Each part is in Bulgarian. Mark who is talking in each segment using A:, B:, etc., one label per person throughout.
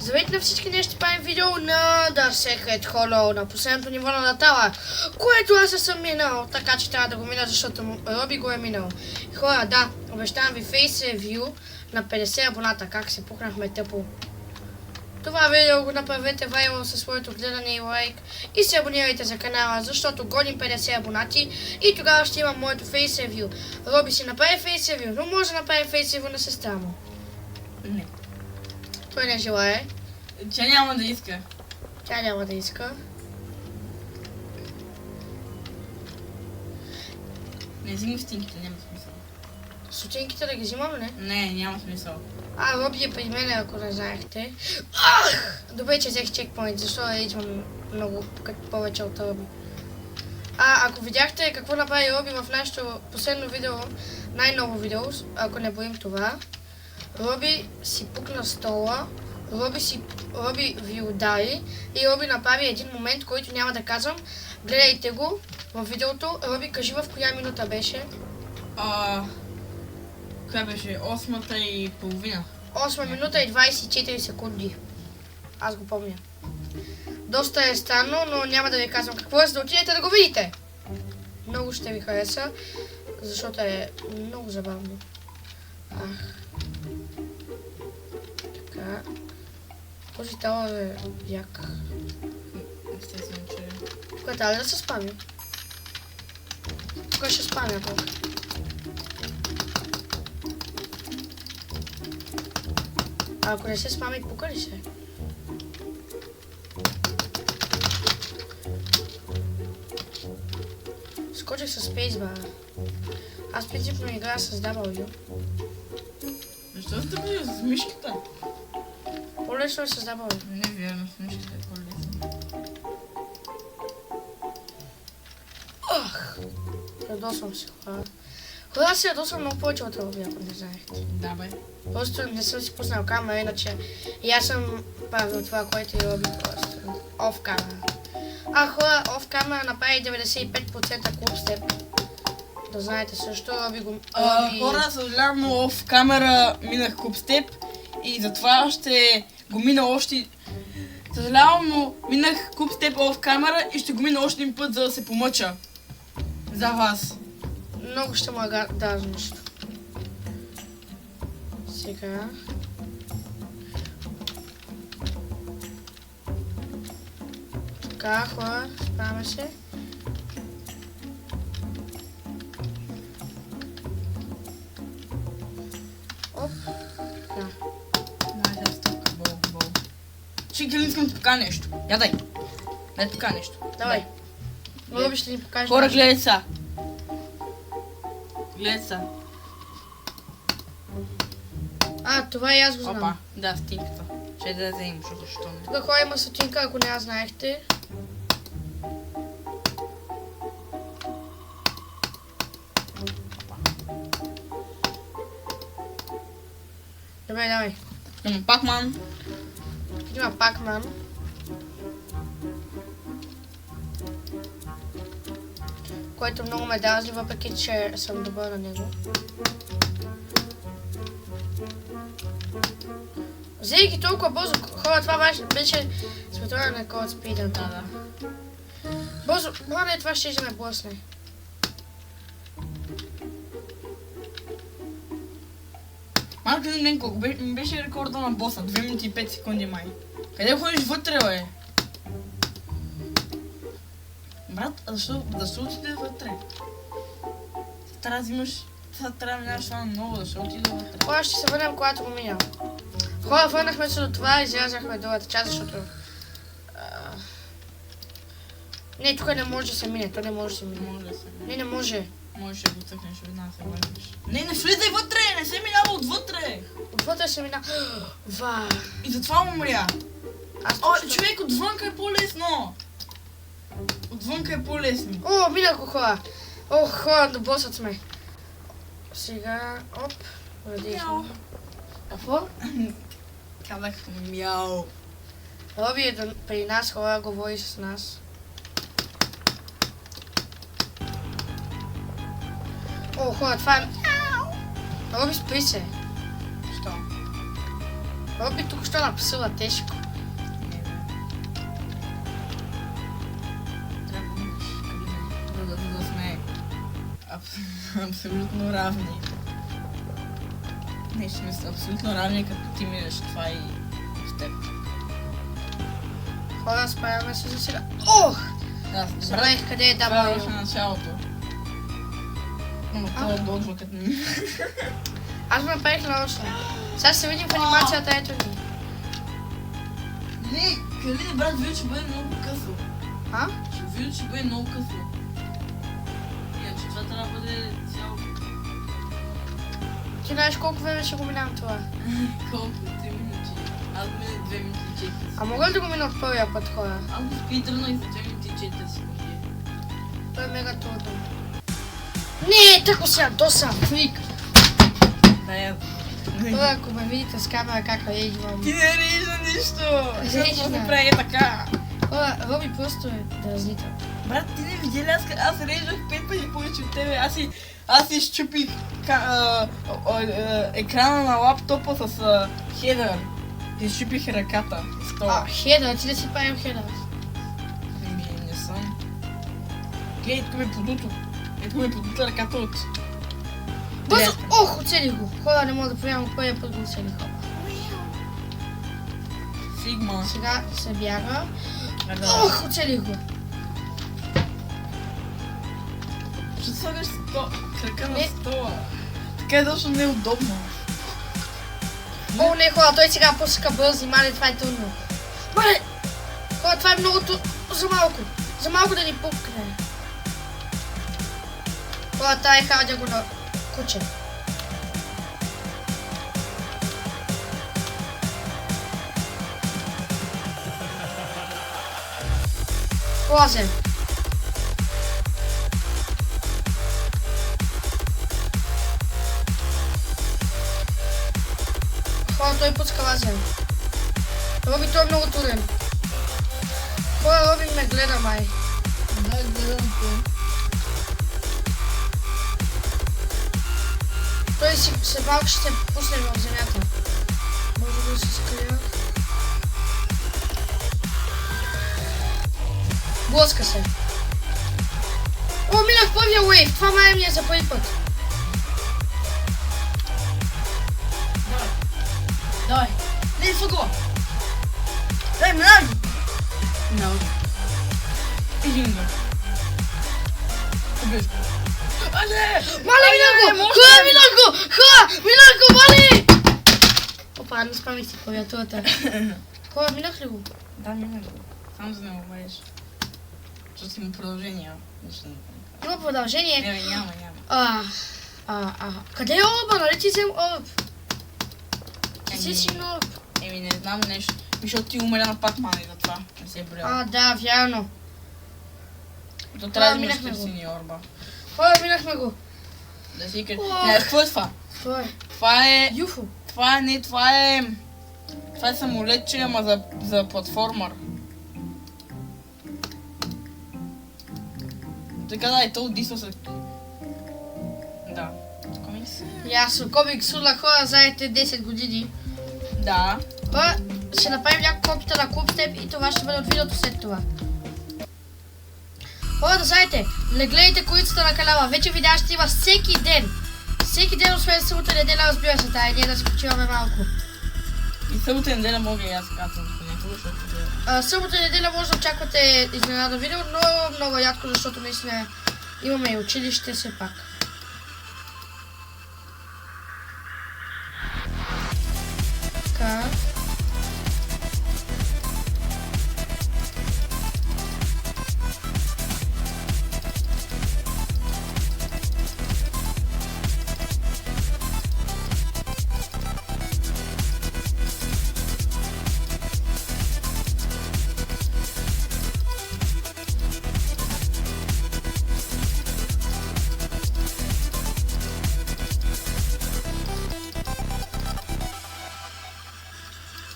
A: Здравейте на всички, днес ще правим видео на The Secret Hollow, на последното ниво на Натала, което аз съм минал, така че трябва да го мина, защото Роби го е минал. Хора, да, обещавам ви Face Review на 50 абоната, как се пукнахме тъпо. Това видео го направете вайрал със своето гледане и лайк и се абонирайте за канала, защото гоним 50 абонати и тогава ще имам моето Face Review. Роби си направи Face Review, но може да направи Face Review на сестра му.
B: Не.
A: Той не желае.
B: Тя няма да иска.
A: Тя няма да иска.
B: Не взимай стинките, няма смисъл.
A: Сутинките да ги взимам, не?
B: Не, няма смисъл.
A: Роби е при мен, ако не знаехте. Добре, че взех чекпоинт, защото идвам много повече от Роби. Ако видяхте какво направи Роби в нашето последно видео, най-ново видео, ако не боим това, Роби си пукна стола, Роби ви удари и Роби направи един момент, който няма да казвам. Гледайте го в видеото. Роби, кажи в коя минута беше?
B: Коя беше? 8:30.
A: 8 минута и 24 секунди. Аз го помня. Доста е странно, но няма да ви казвам какво е, за да отидете да го видите. Много ще ви хареса, защото е много забавно. Така. Този тала е як.
B: Естествено, че...
A: Тук трябва да се спами. Тук ще спамя после. Ако не се спами, пука ли се? Скочих с спейсбара. Аз принципно играя с W.
B: Защо сте били с мишката?
A: По-лесно е с W.
B: Не вярно, с мишката е по-лесно.
A: Ядосвам се, хора. Хора се ядосвам много повече от Роби, ако не знаехте.
B: Да, бе.
A: Просто не съм си пуснал камера, иначе и аз съм правил това, което и Роби просто. Оф камера. Хора, оф камера направи 95% клуб с теб. Да знаете също, Роби го...
B: Хора, съжалявам, но в камера минах куп с теб и затова ще го мина още... Съжалявам, но минах куп с теб в камера и ще го мина още един път, за да се помъча. За вас.
A: Много ще му е дразнищо. Сега... Така, хора, справяме се. Оп. Да.
B: Найде стъпка, бол. Чекай, искам да покажа нещо. Я дай. Дай покажа нещо.
A: Давай. Роби ще ни покажеш.
B: Хора,
A: нещо.
B: гледай са. Гледай са.
A: Това и аз го знам.
B: Опа, да, стинката. Ще да вземем, защото що не.
A: Тук хора има сутинка, ако не я знаехте. Добре, давай.
B: Има Пакман.
A: Има Пакман. Който много ме дразни, въпреки че съм добър на него. Взех ги толкова бързо, хора, това беше световен рекорд спидън.
B: Да.
A: Бързо, младе, това ще ме блъсне.
B: Малко не знам колко беше рекорда на боса, 2 минути и 5 секунди май. Къде ходиш вътре, бе? Брат, защо отиде вътре? Трябва да взимаш... Трябва да минаваш това много, защо отиде вътре?
A: Хора, ще се върнем, когато го минам. Хора, върнахме се до това и излязахме другата част, защото... Не, тук не може да се мине, то не може да се мине.
B: Може да се мине.
A: Не може.
B: Можеш да го цъкнеш, веднага се върнеш. Не влизай вътре! Не се минава отвътре!
A: Отвътре се мина. Ва.
B: И затова умря.
A: Аз
B: Човек, отвънка е по-лесно! Отвънка е по-лесно.
A: Минах го, хора. Хора, до босът сме. Сега, оп.
B: Мяу.
A: Какво?
B: Казах мяу.
A: Роби е при нас, хора, говори с нас. Хора, това е... Роби, спри се.
B: Що?
A: Роби тук що написала тежко.
B: Трябва да сме абсолютно равни. Не, ще сме абсолютно равни, като ти минеш това и с теб.
A: Хора, справяме се за сега. Ох!
B: Да,
A: Забравих къде е
B: това
A: W.
B: беше началото. Но това е дълго, като ми...
A: Аз ме направих нарочно. Сега ще се видим в анимацията, ето ни.
B: Не, Калин, брат, виж, ще бъде много късно.
A: А?
B: Виж, ще бъде много късно. Иначе това трябва да бъде цяло...
A: Ти знаеш колко време ще го минавам това.
B: Колко? 3 минути. Аз минах 2 минути и 4
A: А мога ли да го мина от първия път, хора?
B: Аз го спидрано и за 2 минути и 4 секунди.
A: Това е мега трудно. Не, тако се ядоса, фрик.
B: Да, я.
A: Хора, ако ме видите с камера как рейджвам.
B: Ти не режа нищо!
A: Режа.
B: Ще го прави така.
A: Хора, Роби просто е дразнител.
B: Брат, ти не видя ли, аз режах 5 пъти повече от тебе. Аз си щупих екрана на лаптопа с хедър. И щупих ръката.
A: А, хедър, ти да си правим хедър.
B: Не съм. Гледай, тук ми е подуто. Ето ми е подута ръката от...
A: Бързо! Ох, оцелих го. Хора, не мога да повярвам, първия път го оцелих.
B: Сигма.
A: Сега се бяга.
B: Да.
A: Ох, оцелих го.
B: Ще слагаш крака на
A: Не.
B: стола. Така е точно неудобно.
A: О, не, хора, той сега пуска бързи, мале, това е трудно. Мале! Хора, това е много за малко. За малко да ни пукне. Хора, тая е хардя го на куче. Лазен. Хора, той пуска лазен. Роби, той е много труден. Хора, Роби ме гледа, май.
B: Да, гледам те.
A: Той си се малко ще се пусне в земята. Може да се скрия. Блъска се. О, минах първия уейв. Това май ми е за първи път.
B: Давай. Не, фъгла. Дай, минай! No. Един го. Убежи. А, не!
A: Мале, минах го! Хора, минах го! Хора, минах го, мале! Опа, не спамих си клавиатурата. Хора, минах ли го?
B: Да, минай го. Само за да не убежиш. Защото има продължение. Нищо не помня.
A: Има продължение.
B: Не, няма.
A: Къде е Орба? Нали ти взем Орб? Ти си
B: Еми.
A: си на Орб.
B: Еми, не знам нещо. Защото ти умря на Пакмана и затова не се е борял.
A: Да, вярно.
B: То трябва да имаш
A: минахме го.
B: сини орба.
A: Хора, минахме го.
B: Да си кажеш.
A: О.
B: Не, какво е това?
A: Това е.
B: Това е...
A: Юфо.
B: Това е самолетче, ама за платформер. Така да, то отдисва се. Да. Комикс?
A: Ясно, комик Сула, хора, заедете 10 години.
B: Да.
A: Хора, ще направим няколко копита на Кубстеп и това ще бъде от видеото след това. Хора, да знаете, не гледайте корицата на канала, вече видеа ще има всеки ден. Всеки ден, освен събота неделя, разбира се, тая ние да се почиваме малко.
B: И събота неделя мога и аз казвам понякога, защото...
A: Събота неделя може да очаквате изненада видео, но много рядко, защото наистина имаме и училище все пак. Така.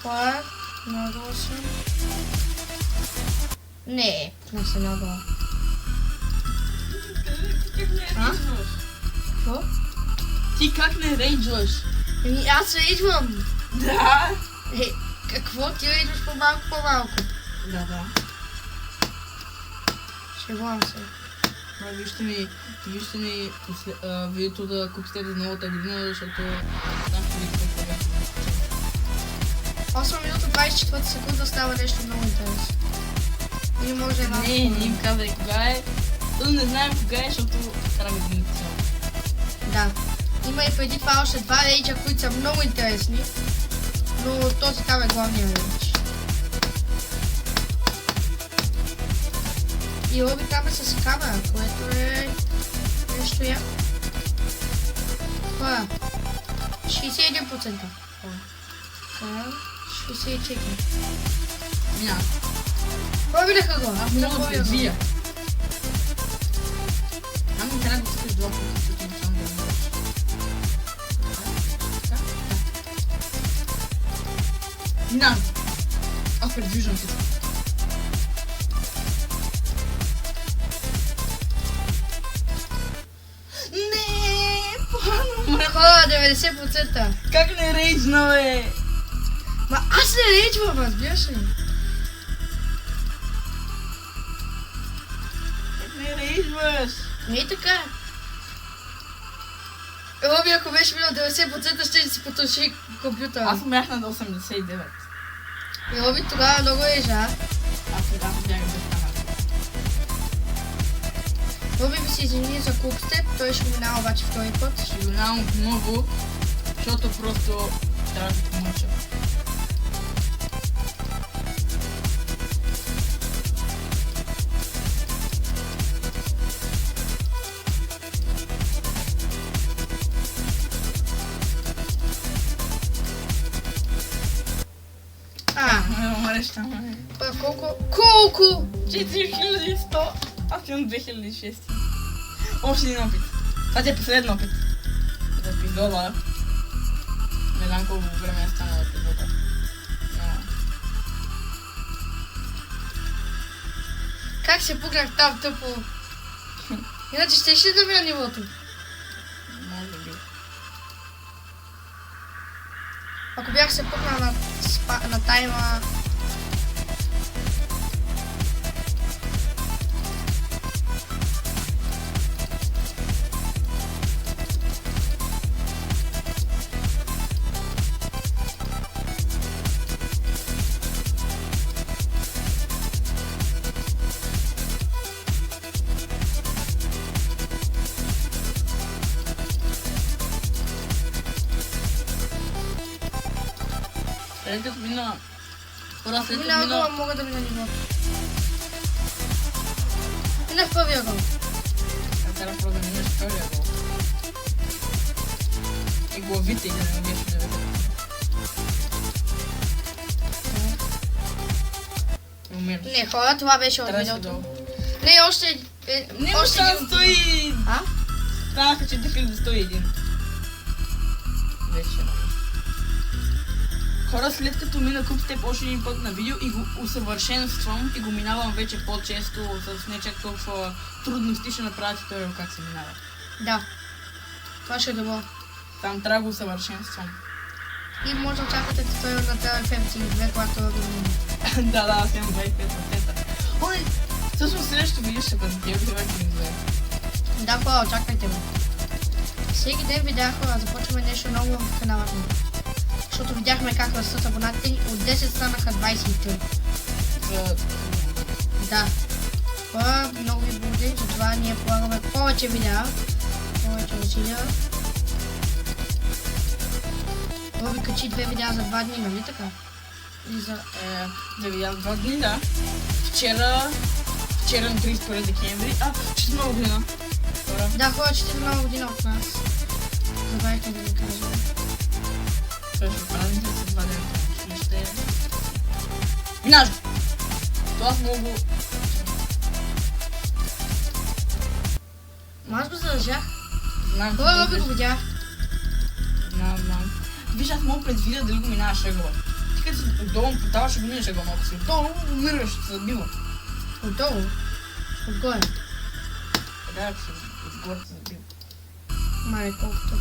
A: Това надолу съм. Не, пусна се надолу. А? Какво?
B: Ти как не рейджваш?
A: Ами аз рейджвам.
B: Да.
A: Какво ти идваш по-малко?
B: Да.
A: Шегувам се.
B: Вижте ми видеото да купите за новата година, защото там ще ви какво е.
A: 8 минута 24 секунда става нещо много интересно. Или може една...
B: Не им казай кога е. То не знаем кога е, защото трябва да ги цяло.
A: Да. Има и преди това още два рейджа, които са много интересни. Но този там е главният рейдж. И Роби там е с камера, което е нещо я. Това 61%. Това 64%.
B: Мина.
A: Пробинаха го.
B: Аз мога да предвия. Ами трябва да цъкаш два пъти, защото не съм да имаш. Така. Мина. Аз предвиждам всичко. Не, плано.
A: Хора, 90%.
B: Как не рейджна, бе?
A: Ма аз не рейджвам, разбираш ли?
B: Как не рейджваш?
A: Не е така. Роби, ако беше минал 90%, ще си потуши компютъра.
B: Аз бях на 89.
A: И Роби тогава много рейджа.
B: Аз сега бях без камера.
A: Роби ми се извини за кукстеп, той ще минава обаче втори път.
B: Ще го нямам много, защото просто трябва да помълча.
A: Колко?
B: 4100. Аз имам 2006. Още един опит. Това ти е последен опит. За епизода. Не знам колко време е станало епизода.
A: Как се пукнах там тъпо? Иначе ще да ми на нивото.
B: Може би.
A: Ако бях се пукнал на тайма...
B: След като мина... Хора, след като
A: Минал
B: мина...
A: гола мога да ми на нивото. Минах първия гол.
B: Аз трябва просто да минеш втория гол. И главите и да не убиеш 90. Умираш.
A: Не, хора, това беше от
B: Трябва да си
A: видеото.
B: долу.
A: Не, още...
B: Не,
A: още
B: стана
A: един...
B: 100.
A: А?
B: Станаха 4101. Вече. Хора, след като мина купите още един път на видео и го усъвършенствам и го минавам вече по-често с не чак толкова трудности, ще направя туториал как се минава.
A: Да. Това ще е добро.
B: Там трябва да го усъвършенствам.
A: И може да очаквате туториал на TF2, когато го мине.
B: Да, аз имам 25%. Ой, всъщност следващото видео ще бъде Георги Векин 2.
A: Да, хора, очаквайте го. Всеки ден видях, хора, започваме нещо ново в канала ми. Защото видяхме как растат абонатите ни, от 10 станаха 23. Да. Хора, много ви благодарим, затова ние полагаме повече видеа, повече усилия. Роби качи 2 видеа за 2 дни, нали така? И за...
B: Да видя 2 дни, да. Вчера на 31 декември. Честно нова година. Хора.
A: Да, хора, честита нова година от нас. Забравихме да ви кажем.
B: Това ще празните с 2 дена. Ще... Минаж! Това аз много...
A: Ма аз го задържах.
B: Знам,
A: Хора, Роби го видях.
B: Знам. Виж, аз мога предвидя дали го минаваш ъгъла. Ти като си отдолу потава, ще го минеш ъгъла. Ако си отдолу, умираш, ще се забива.
A: Отдолу. Отгоре.
B: Да, ако си отгоре, се забива.
A: Мале, колкото.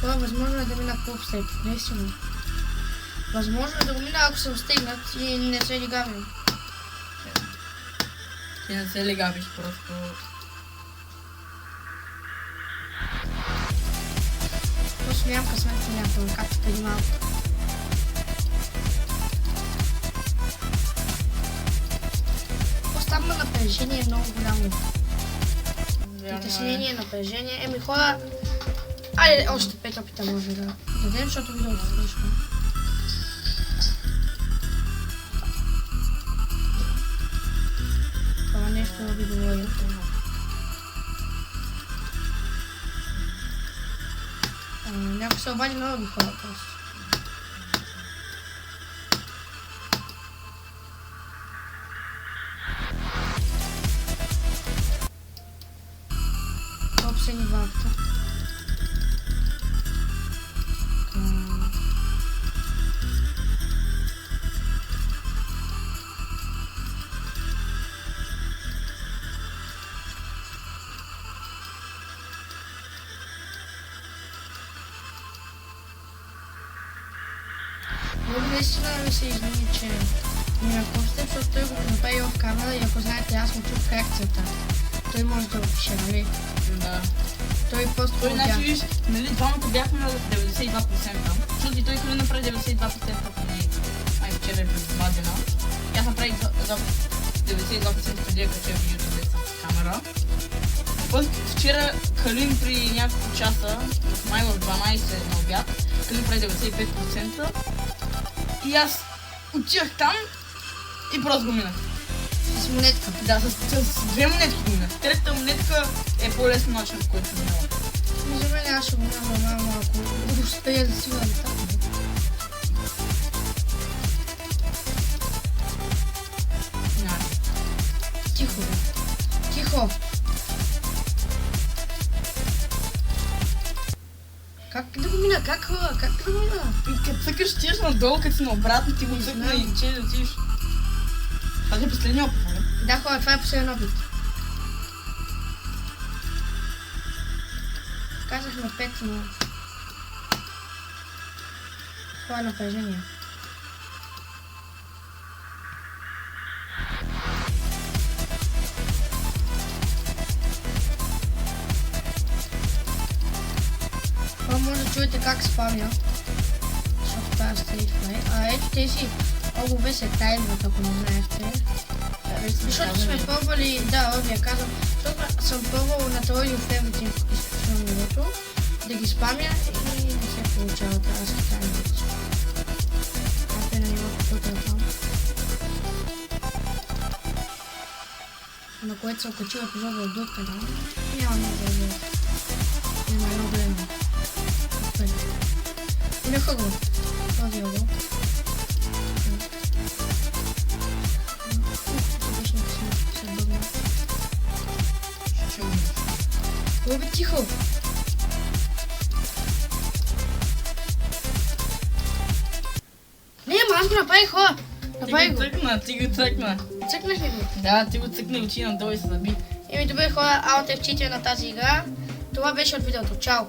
A: Хора, възможно е да мина клуб степ, наистина. Възможно е да го мина, ако съм стигнат и не се лигавим.
B: Ти не се лигавиш просто.
A: Просто нямам късмет понякога, както преди малко. Просто там напрежение е много голямо. Притеснение, напрежение. Еми хора, айде още 5 опита може да дадем, защото видеото е тежко. Това нещо ви говори. Някой се обади много хора просто. Опсени варта. Много наистина ми се извини, че ми напусте, защото той го направи в камера и ако знаете, аз му чух реакцията. Той може да опише, нали?
B: Да.
A: Той просто
B: Той,
A: видя.
B: значи, виж, нали, двамата бяхме на 92%, защото и той като направи 92% преди, вчера и преди 2 дена. И аз направих 92% преди да кача видеото с камера. После вчера Калин при няколко часа, в май в 12 на обяд, Калин прави 95%. И аз отивах там и просто го минах.
A: С монетка.
B: Да, с 2 монетки го минах. Третата монетка е по-лесен начин, в който минала.
A: За мен аз ще го минам малко, ако успея да си върна там. Тихо, бе. Тихо. Как да го мина? Как хора? Как да го мина?
B: И като цъкаш, тиеш надолу, като си наобратно, ти го цъкна и че да отидеш. Това е последния опит, нали?
A: Да, хора, това е последен опит. Казахме 5, но... Това е напрежение. Това може да чуете как спамя. Защото това е Street Fight. А ето тези обуве се тайлват, ако не знаете. Защото сме пробвали, да, ви я казвам, защото съм пробвал на този оферите изключително нивото, да ги спамя и не се получава това да се тайлват. Аз е на нивото, което е там. На което се окачил епизода от друг канал. Няма много да видя. Има едно време. Минаха го. Този го. Бе, тихо! Не, ама аз го направих, хора! Направих го!
B: Ти го цъкна.
A: Цъкнах ли го?
B: Да, ти го цъкна и очи надолу и се заби.
A: Еми добре, хора, Alt F4 на тази игра. Това беше от видеото. Чао!